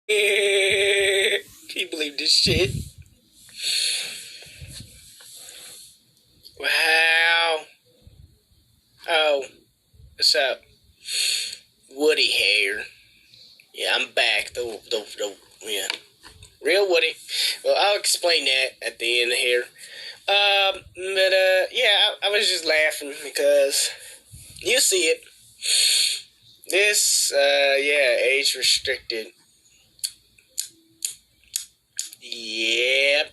Can you believe this shit? Wow. Oh, what's up? Woody hair. Yeah, I'm back. Yeah. Real Woody. Well, I'll explain that at the end here. Yeah, I was just laughing because you see it. This, yeah, age restricted. Yep.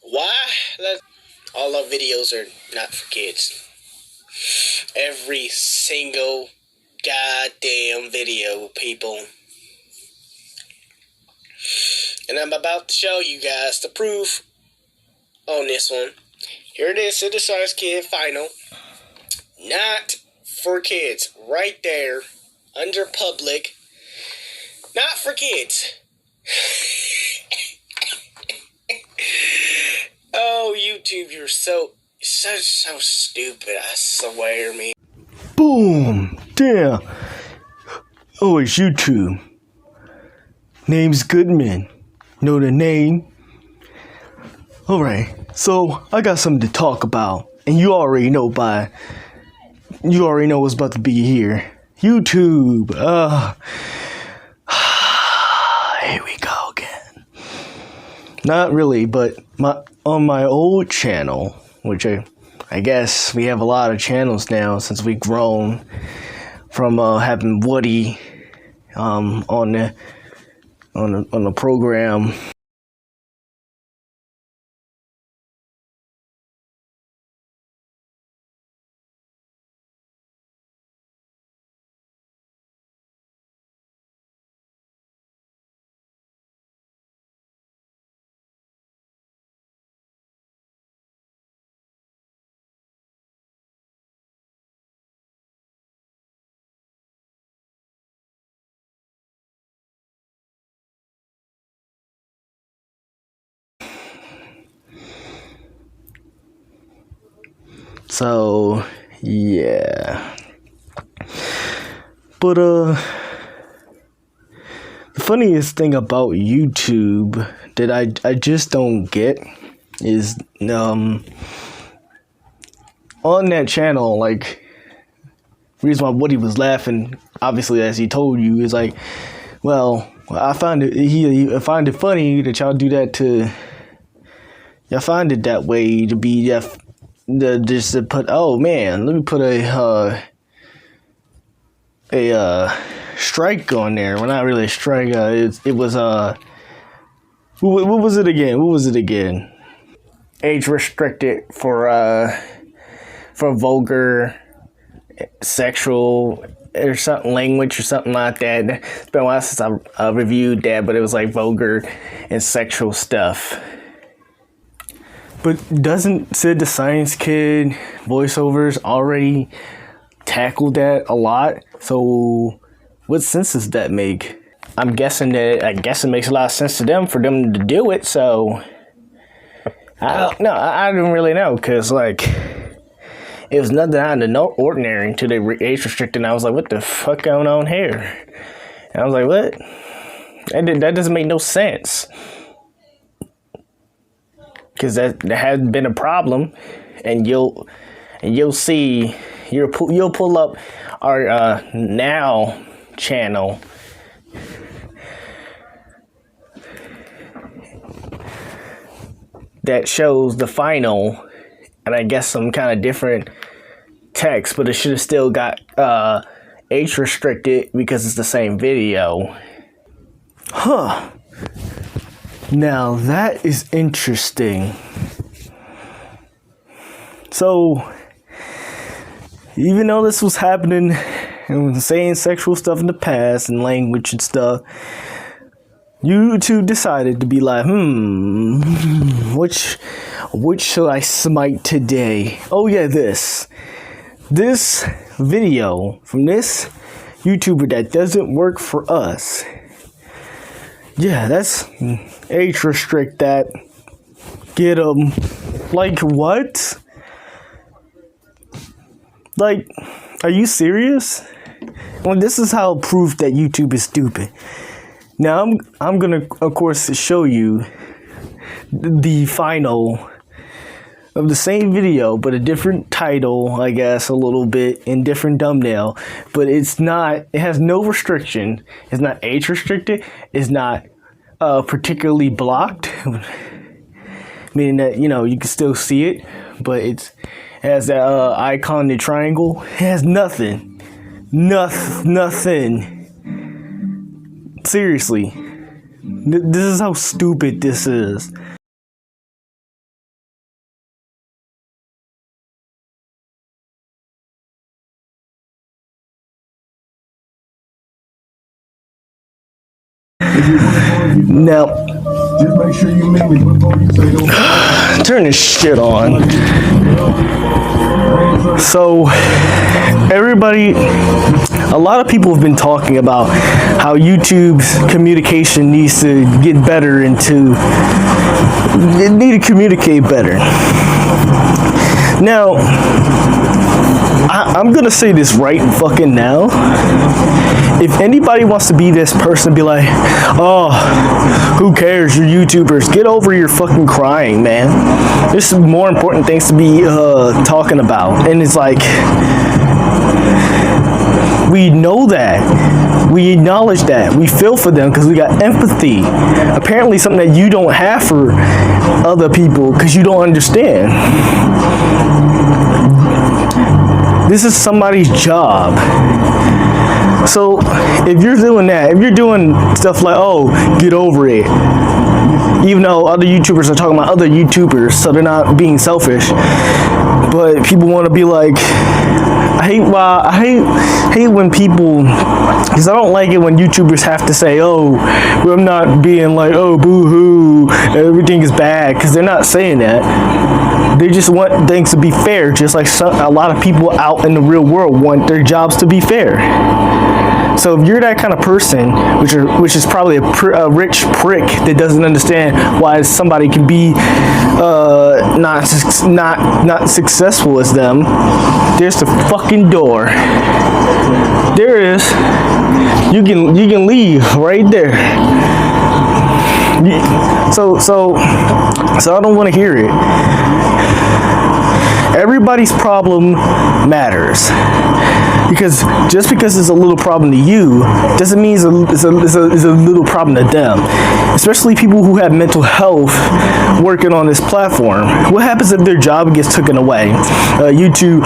Why? All our videos are not for kids. Every single goddamn video, people. And I'm about to show you guys the proof on this one. Here it is, Citizen's Kid Final. Not for kids. Right there. Under public. Not for kids. Oh, YouTube, you're so stupid, I swear, man. Boom! Damn! Oh, it's YouTube. Name's Goodman. Know the name? Alright, so I got something to talk about. And you already know what's about to be here. YouTube. Here we go again. Not really, but on my old channel, which I guess we have a lot of channels now since we've grown from having Woody on the program. So yeah, but the funniest thing about YouTube that I just don't get is on that channel, like, the reason why Woody was laughing, obviously, as he told you, is like, well, I find it funny that y'all do that to. Y'all find it that way to be just to put, oh man, let me put a strike on there. Well, not really a strike. It was what was it again? Age restricted for vulgar, sexual, or something, language or something like that. It's been a while since I reviewed that, but it was like vulgar and sexual stuff. But doesn't Sid the Science Kid voiceovers already tackle that a lot? So what sense does that make? I guess it makes a lot of sense to them for them to do it. So I don't know. I don't really know, because like, it was nothing out of the ordinary until they age restricted. And I was like, what the fuck going on here? And I was like, what? That doesn't make no sense. Because that has been a problem, and you'll see, you'll pull up our now channel, that shows the final, and I guess some kind of different text, but it should have still got age restricted because it's the same video. Huh. Now that is interesting. So, even though this was happening and saying sexual stuff in the past and language and stuff, YouTube decided to be like, which should I smite today? Oh yeah, this video from this YouTuber that doesn't work for us. Yeah, that's age restrict that. Get 'em. Like, what? Like, are you serious? Well, this is how proof that YouTube is stupid. Now I'm gonna, of course, show you the final of the same video, but a different title, I guess, a little bit, and different thumbnail. But it's not. It has no restriction. It's not age restricted. It's not particularly blocked, meaning that you can still see it, but it has that icon, the triangle. It has nothing. Nothing. Seriously, this is how stupid this is. Now, just make sure you make me before you say turn this shit on. So, everybody, a lot of people have been talking about how YouTube's communication needs to get better they need to communicate better. Now, I'm gonna say this right fucking now. If anybody wants to be this person, be like, oh, who cares? You're YouTubers. Get over your fucking crying, man. There's some more important things to be talking about. And it's like, we know that. We acknowledge that. We feel for them because we got empathy. Apparently something that you don't have for other people because you don't understand. This is somebody's job. So if you're doing that, if you're doing stuff like, oh, get over it, even though other YouTubers are talking about other YouTubers, so they're not being selfish, but people want to be like, I hate when people, because I don't like it when YouTubers have to say, oh, well, I'm not being like, oh, boo-hoo, everything is bad, because they're not saying that. They just want things to be fair, just like a lot of people out in the real world want their jobs to be fair. So if you're that kind of person, which is probably a rich prick that doesn't understand why somebody can be not successful as them, there's the fucking door. There it is. You can leave right there. So I don't want to hear it. Everybody's problem matters. Because just because it's a little problem to you doesn't mean it's a little problem to them. Especially people who have mental health working on this platform. What happens if their job gets taken away? YouTube,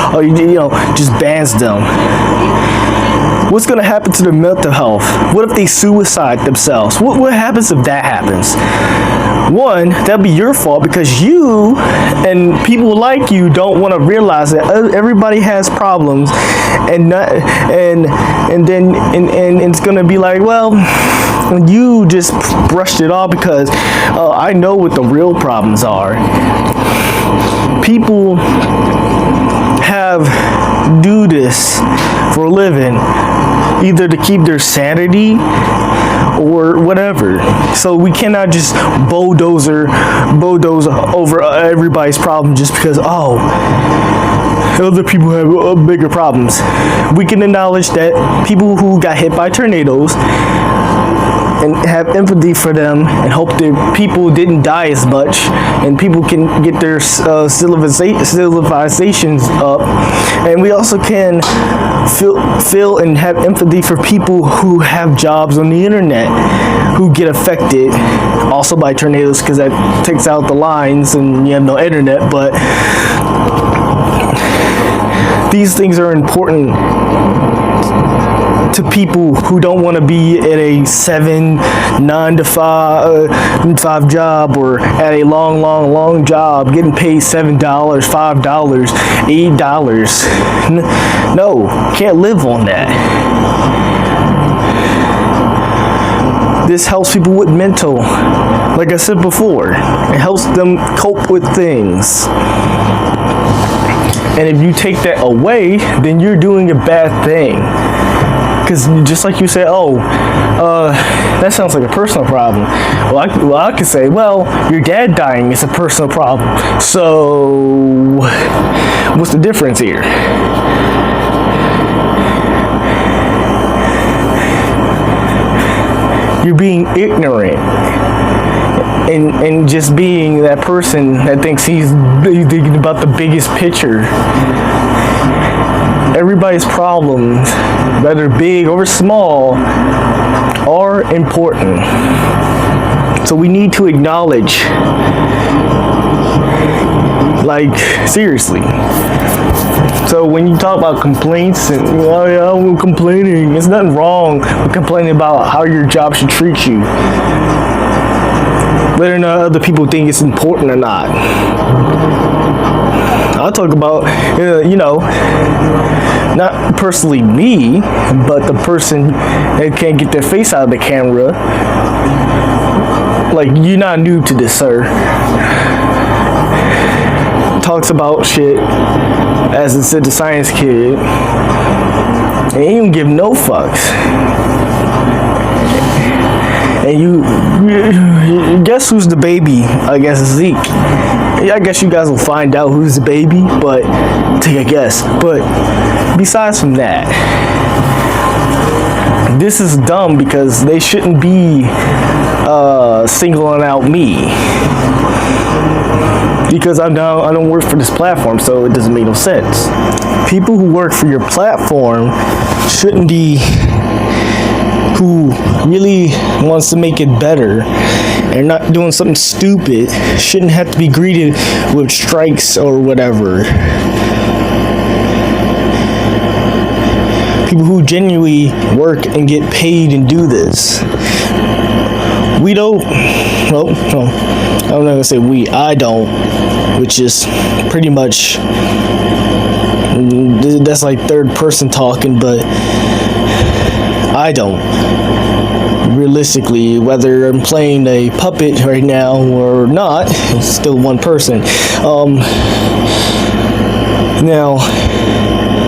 just bans them. What's going to happen to their mental health? What if they suicide themselves? What happens if that happens? One, that'll be your fault because you and people like you don't want to realize that everybody has problems, and it's gonna be like, well, you just brushed it off because I know what the real problems are. People do this for a living, either to keep their sanity or whatever. So we cannot just bulldoze over everybody's problem just because, other people have bigger problems. We can acknowledge that people who got hit by tornadoes and have empathy for them and hope that people didn't die as much and people can get their civilizations up. And we also can feel and have empathy for people who have jobs on the internet who get affected also by tornadoes, because that takes out the lines and you have no internet. But these things are important to people who don't want to be at a 9 to 5 job, or at a long job getting paid $7, $5, $8. No, can't live on that. This helps people with mental, like I said before, it helps them cope with things. And if you take that away, then you're doing a bad thing. Because just like you said, that sounds like a personal problem. Well, I could say, well, your dad dying is a personal problem. So, what's the difference here? you're being ignorant. And just being that person that thinks he's thinking about the biggest picture. Everybody's problems, whether big or small, are important. So we need to acknowledge, like, seriously. So when you talk about complaints and, oh yeah, I'm complaining, there's nothing wrong with complaining about how your job should treat you. Whether or not other people think it's important or not. I'll talk about, not personally me, but the person that can't get their face out of the camera. Like, you're not new to this, sir. Talks about shit as a citizen science kid. And he don't give no fucks. And you guess who's the baby? I guess Zeke. I guess you guys will find out who's the baby, but take a guess. But besides from that, this is dumb because they shouldn't be singling out me. Because I don't work for this platform, so it doesn't make no sense. People who work for your platform shouldn't be who really wants to make it better and not doing something stupid, shouldn't have to be greeted with strikes or whatever. People who genuinely work and get paid and do this. We don't, well, I'm not gonna say we, I don't, which is pretty much, that's like third person talking, but I don't. Realistically, whether I'm playing a puppet right now or not, it's still one person. Now,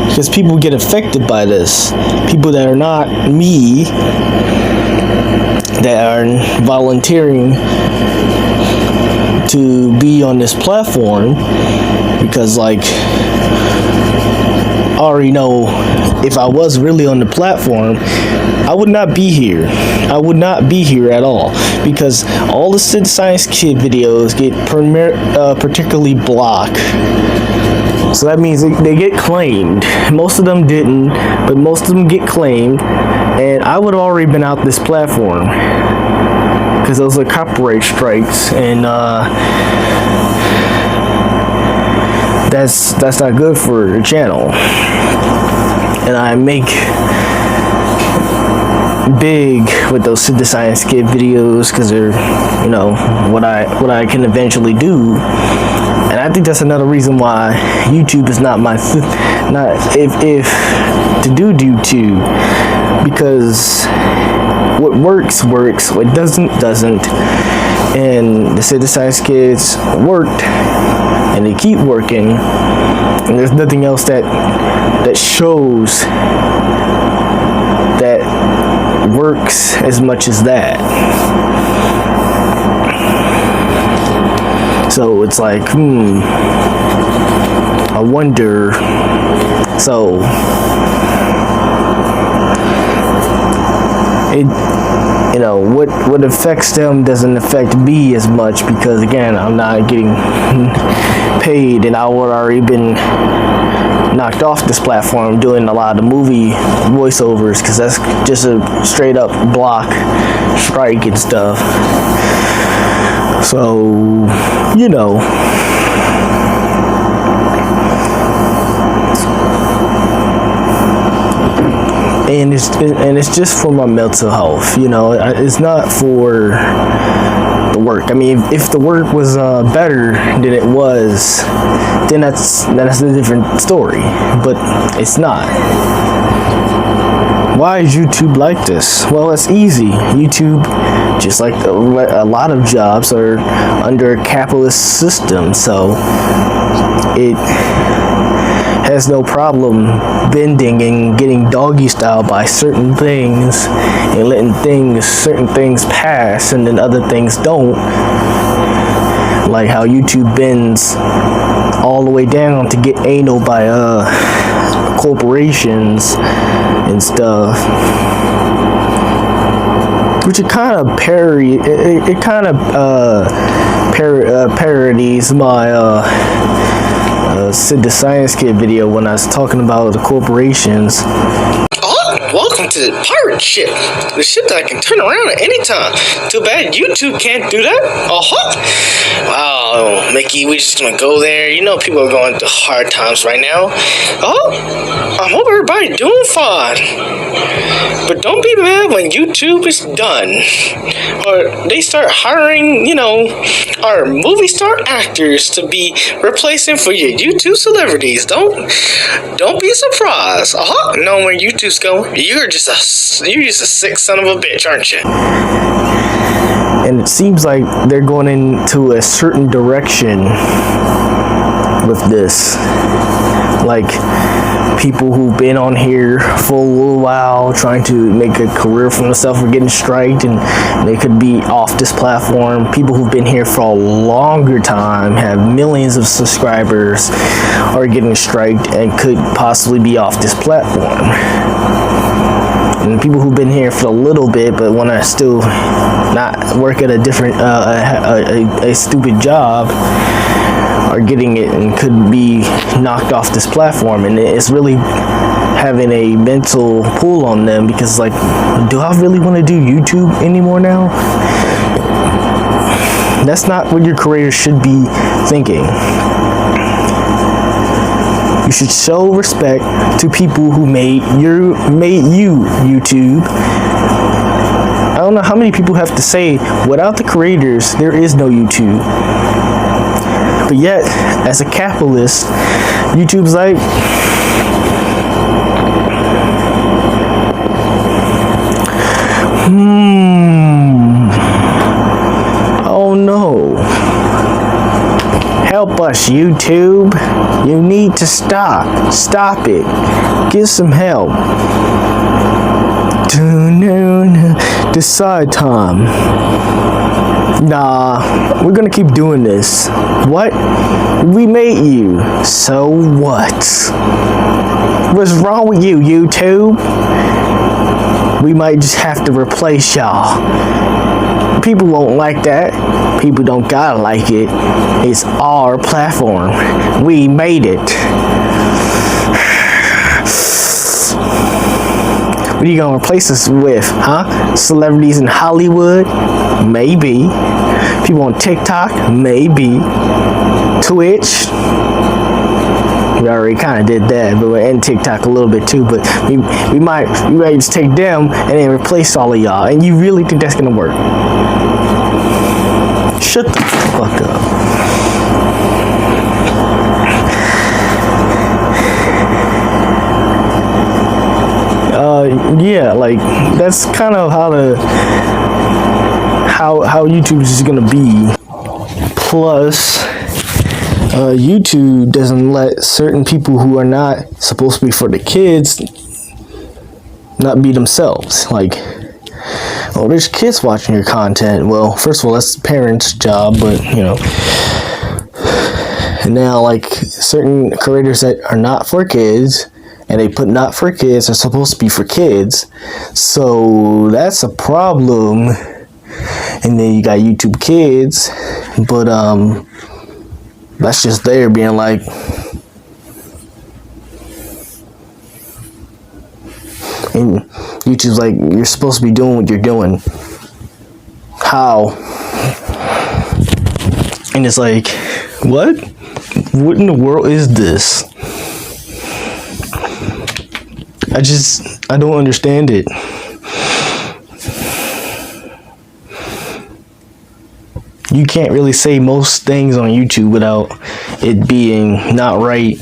because people get affected by this. People that are not me, that are volunteering to be on this platform, because, like, I already know if I was really on the platform, I would not be here. I would not be here at all, because all the Sid Science Kid videos get particularly blocked. So that means they get claimed. Most of them didn't, but most of them get claimed, and I would have already been out this platform because those are copyright strikes, and that's not good for the channel. And I make big with those Sid the Science Kid videos because they're, what I can eventually do. And I think that's another reason why YouTube is not my if to do YouTube, because what works, what doesn't. And the Sid the Science Kids worked, and they keep working, and there's nothing else that shows that works as much as that. So it's like, I wonder. So it, what affects them doesn't affect me as much, because again, I'm not getting paid, and I would already been knocked off this platform doing a lot of movie voiceovers, because that's just a straight up block strike and stuff. So, and it's just for my mental health. It's not for the work. I mean, if the work was better than it was, then that's a different story. But it's not. Why is YouTube like this? Well, it's easy. YouTube, just like a lot of jobs, are under a capitalist system, so it has no problem bending and getting doggy style by certain things and letting certain things pass, and then other things don't. Like how YouTube bends all the way down to get anal by corporations and stuff. which it kind of parodies my Sid the Science Kid video when I was talking about the corporations. Welcome to the pirate ship. The ship that I can turn around at any time. Too bad YouTube can't do that. Wow, Mickey, we just gonna go there. You know people are going through hard times right now. I hope everybody's doing fine. But don't be mad when YouTube is done. Or they start hiring, our movie star actors to be replacing for your YouTube celebrities. Don't be surprised. Know where YouTube's going. You're just a sick son of a bitch, aren't you? And it seems like they're going into a certain direction with this. Like, people who've been on here for a little while trying to make a career for themselves are getting striked and they could be off this platform. People who've been here for a longer time, have millions of subscribers, are getting striked and could possibly be off this platform. And people who've been here for a little bit but want to still not work at a different a stupid job are getting it and could be knocked off this platform. And it's really having a mental pull on them because, like, do I really want to do YouTube anymore now? That's not what your creator should be thinking. You should show respect to people who made you YouTube. I don't know how many people have to say, without the creators, there is no YouTube. But yet, as a capitalist, YouTube's like, oh no. Help us, YouTube. You need to stop. Stop it. Get some help. Decide time. Nah, we're gonna keep doing this. What? We made you. So what? What's wrong with you, YouTube? We might just have to replace y'all. People won't like that. People don't gotta like it. It's our platform. We made it. What are you gonna replace us with, huh? Celebrities in Hollywood? Maybe. People on TikTok? Maybe. Twitch? We already kind of did that, but we're in TikTok a little bit too. But we might just take them and then replace all of y'all. And you really think that's gonna work? Shut the fuck up. Yeah, like, that's kind of how YouTube is gonna be. Plus, YouTube doesn't let certain people who are not supposed to be for the kids not be themselves. Like, oh, there's kids watching your content. Well, first of all, that's the parents' job, but and now, like, certain creators that are not for kids, and they put not for kids, are supposed to be for kids. So that's a problem. And then you got YouTube Kids, but that's just there being like, and YouTube's like, you're supposed to be doing what you're doing. How? And it's like, what? What in the world is this? I don't understand it. You can't really say most things on YouTube without it being not right,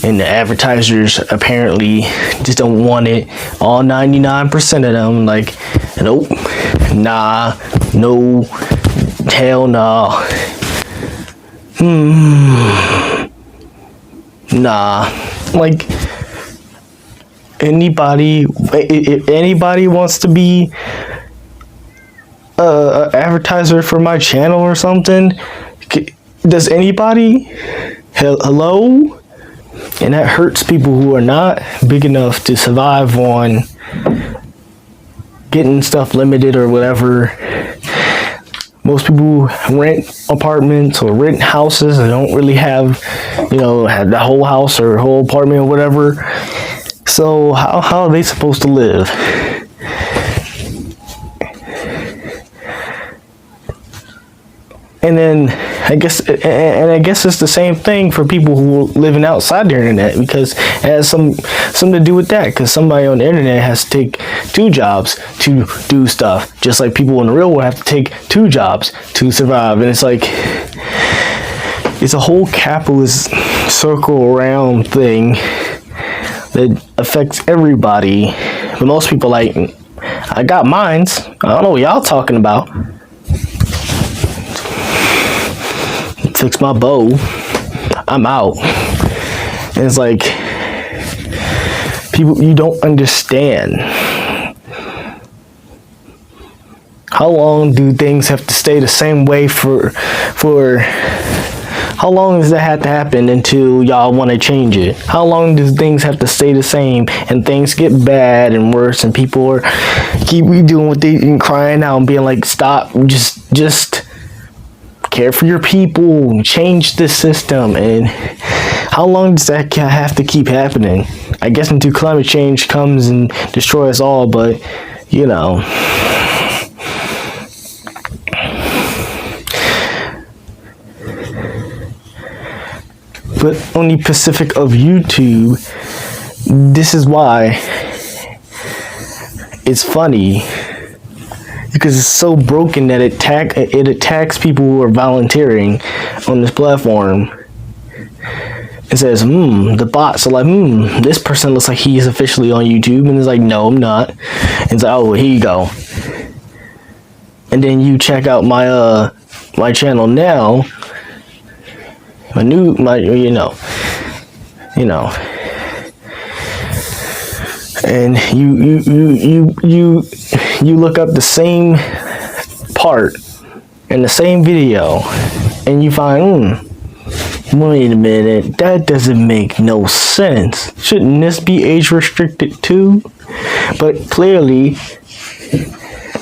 and the advertisers apparently just don't want it. All 99% of them, like, nope, nah, no, hell nah, nah. Like, if anybody wants to be an advertiser for my channel or something, does anybody? Hello? And that hurts people who are not big enough to survive on getting stuff limited or whatever. Most people rent apartments or rent houses and don't really have the whole house or whole apartment or whatever. So how are they supposed to live? And then I guess it's the same thing for people who are living outside the internet, because it has something to do with that, because somebody on the internet has to take 2 jobs to do stuff, just like people in the real world have to take 2 jobs to survive. And it's like, it's a whole capitalist circle around thing that affects everybody. But most people like, I got mines, I don't know what y'all talking about. Fix my bow, I'm out. And it's like, people, you don't understand. How long do things have to stay the same way for how long does that have to happen until y'all want to change it? How long do things have to stay the same and things get bad and worse and people are keep redoing what they and crying out and being like, stop, just care for your people, change the system? And how long does that have to keep happening? I guess until climate change comes and destroys us all, but But on the Pacific of YouTube, this is why it's funny. Because it's so broken that it attacks people who are volunteering on this platform. It says, the bots are like, this person looks like he's officially on YouTube. And it's like, no, I'm not. And it's like, oh, here you go. And then you check out my channel now. And you look up the same part in the same video and you find, wait a minute, that doesn't make no sense. Shouldn't this be age restricted too? But clearly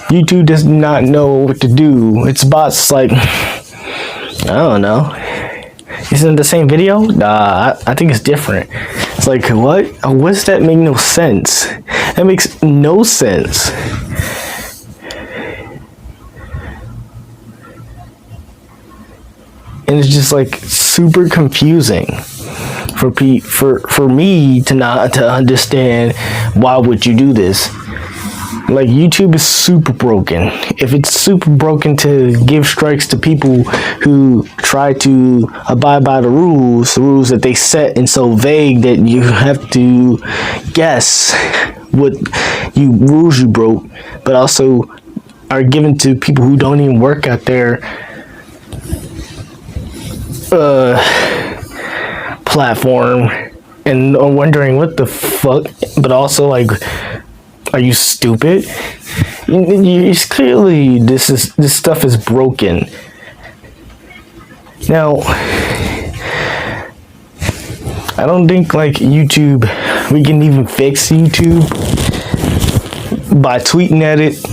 YouTube does not know what to do. Its bots like, I don't know, isn't it the same video? Nah, I think it's different. It's like, what? What's that make no sense? That makes no sense. And it's just like super confusing for me to not to understand, why would you do this? Like, YouTube is super broken. If it's super broken to give strikes to people who try to abide by the rules that they set and so vague that you have to guess what rules you broke, but also are given to people who don't even work out there platform, and I'm wondering what the fuck, but also like, are you stupid? It's clearly this stuff is broken. Now, I don't think like YouTube, we can even fix YouTube by tweeting at it.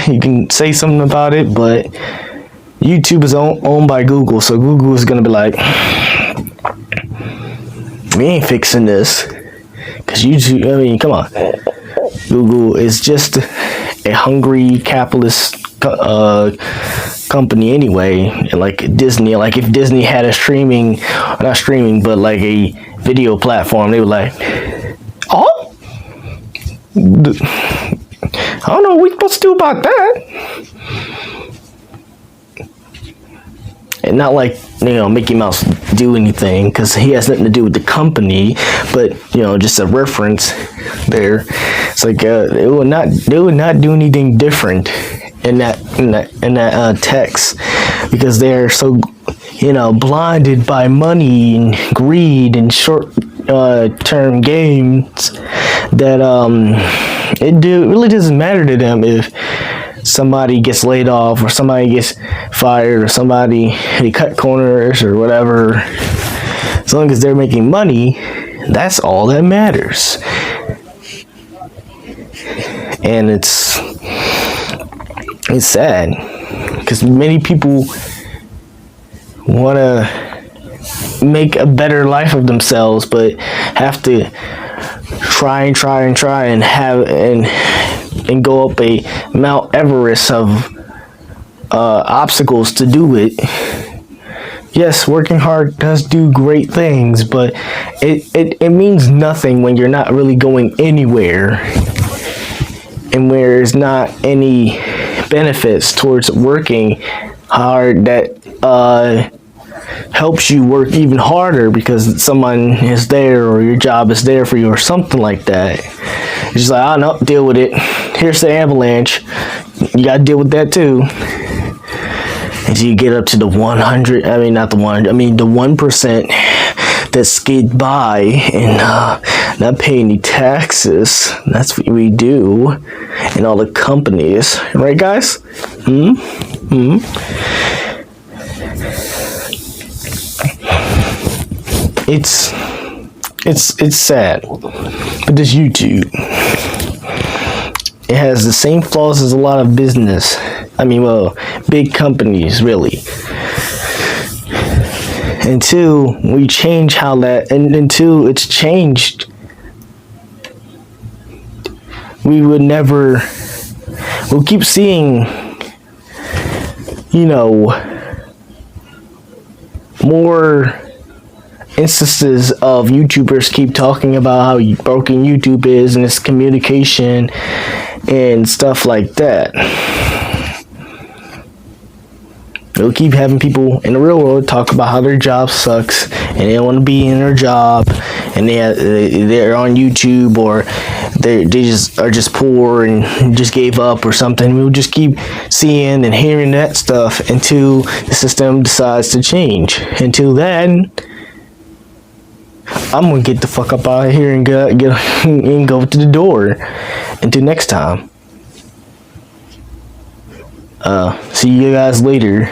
You can say something about it, but YouTube is owned by Google, so Google is gonna be like, we ain't fixing this, because YouTube, I mean, come on. Google is just a hungry capitalist company anyway. Like Disney, like if Disney had a not streaming, but like a video platform, they were like, oh, I don't know what we're supposed to do about that. And not like, Mickey Mouse do anything, because he has nothing to do with the company, but just a reference there. It's like they would not do anything different in that text, because they're so blinded by money and greed and short term gains that it really doesn't matter to them if somebody gets laid off or somebody gets fired or they cut corners or whatever. As long as they're making money, that's all that matters. And it's sad because many people want to make a better life of themselves, but have to try and have and go up a Mount Everest of obstacles to do it. Yes, working hard does do great things, but it means nothing when you're not really going anywhere and where there's not any benefits towards working hard that helps you work even harder because someone is there or your job is there for you or something like that. It's just like, oh no, deal with it. Here's the avalanche. You gotta deal with that too. Until you get up to the 100, I mean not the 100, I mean the 1% that skid by and not pay any taxes. That's what we do in all the companies, right guys? It's sad, but this YouTube, it has the same flaws as a lot of business. I mean, well, big companies, really. Until we change how that, and until it's changed, we'll keep seeing, more instances of YouTubers keep talking about how broken YouTube is and its communication and stuff like that. They'll keep having people in the real world talk about how their job sucks and they don't want to be in their job, and they're on YouTube, or they just are just poor and just gave up or something. We'll just keep seeing and hearing that stuff until the system decides to change. Until then, I'm gonna get the fuck up out of here and get and go to the door. Until next time. See you guys later.